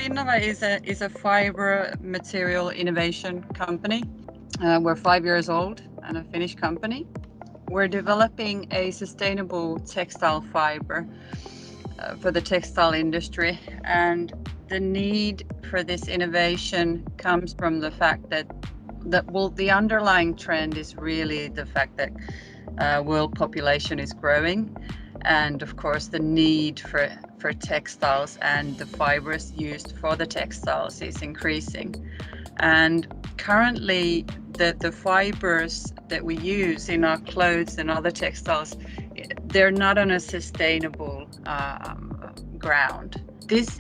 Spinnova is a fiber material innovation company. We're 5 years old and a Finnish company. We're developing a sustainable textile fiber for the textile industry, and the need for this innovation comes from the fact that the underlying trend is really the fact that world population is growing, and of course the need for textiles and the fibers used for the textiles is increasing. And currently the fibers that we use in our clothes and other textiles, they're not on a sustainable ground. This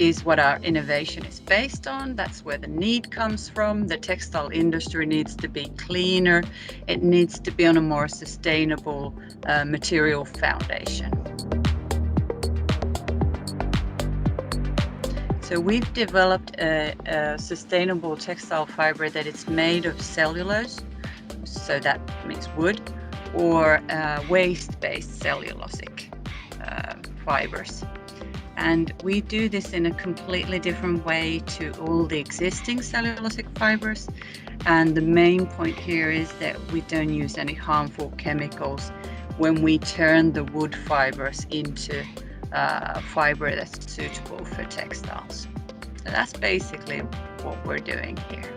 is what our innovation is based on. That's where the need comes from. The textile industry needs to be cleaner. It needs to be on a more sustainable material foundation. So we've developed a sustainable textile fiber that is made of cellulose, so that means wood, or waste-based cellulosic fibers. And we do this in a completely different way to all the existing cellulosic fibers. And the main point here is that we don't use any harmful chemicals when we turn the wood fibers into fiber that's suitable for textiles. So that's basically what we're doing here.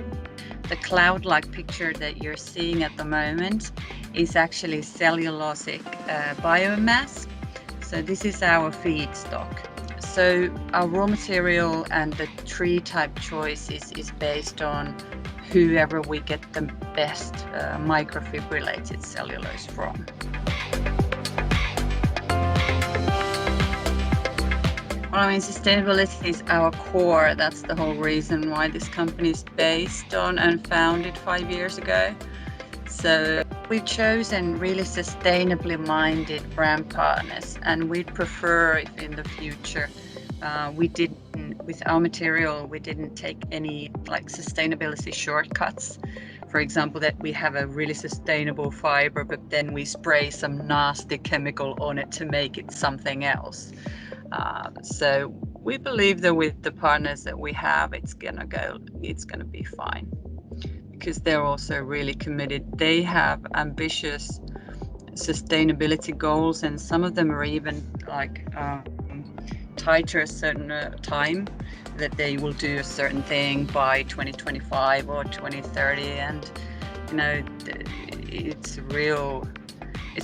The cloud-like picture that you're seeing at the moment is actually cellulosic biomass. So this is our feedstock. So our raw material and the tree type choice is based on whoever we get the best microfibrillated cellulose from. Well, I mean, sustainability is our core. That's the whole reason why this company is based on and founded 5 years ago. So we've chosen really sustainably minded brand partners, and we'd prefer if in the future with our material, we didn't take any like sustainability shortcuts. For example, that we have a really sustainable fiber, but then we spray some nasty chemical on it to make it something else. So we believe that with the partners that we have, it's gonna be fine, because they're also really committed. They have ambitious sustainability goals, and some of them are even like tied to a certain time that they will do a certain thing by 2025 or 2030, and you know, it's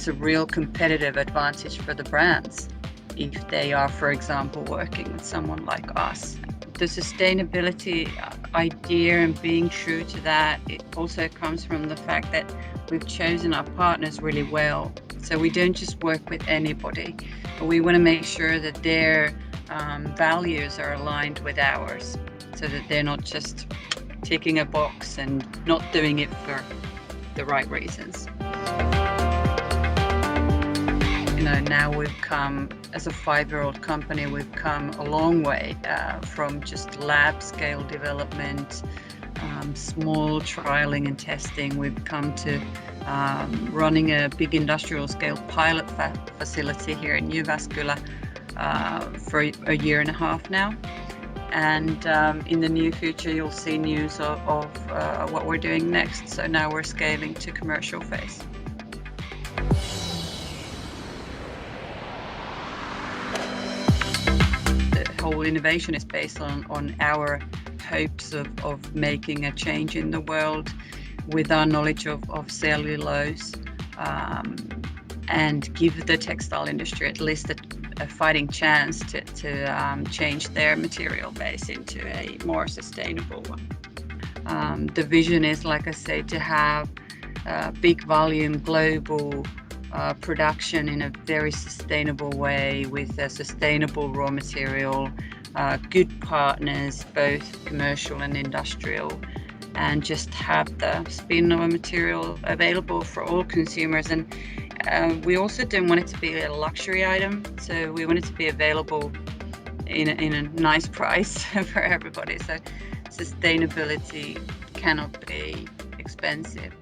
a real competitive advantage for the brands if they are, for example, working with someone like us. The sustainability idea and being true to that, it also comes from the fact that we've chosen our partners really well. So we don't just work with anybody, but we want to make sure that their values are aligned with ours, so that they're not just ticking a box and not doing it for the right reasons. You know, now we've come, as a 5-year-old company, we've come a long way from just lab scale development, small trialing and testing. We've come to running a big industrial scale pilot facility here in Jyväskylä for a year and a half now. And in the near future, you'll see news of what we're doing next. So now we're scaling to commercial phase. Whole innovation is based on our hopes of making a change in the world with our knowledge of cellulose, and give the textile industry at least a fighting chance to change their material base into a more sustainable one. The vision is, like I say, to have big volume global production in a very sustainable way, with a sustainable raw material, good partners, both commercial and industrial, and just have the Spinnova material available for all consumers. And we also don't want it to be a luxury item, so we want it to be available in a nice price for everybody. So sustainability cannot be expensive.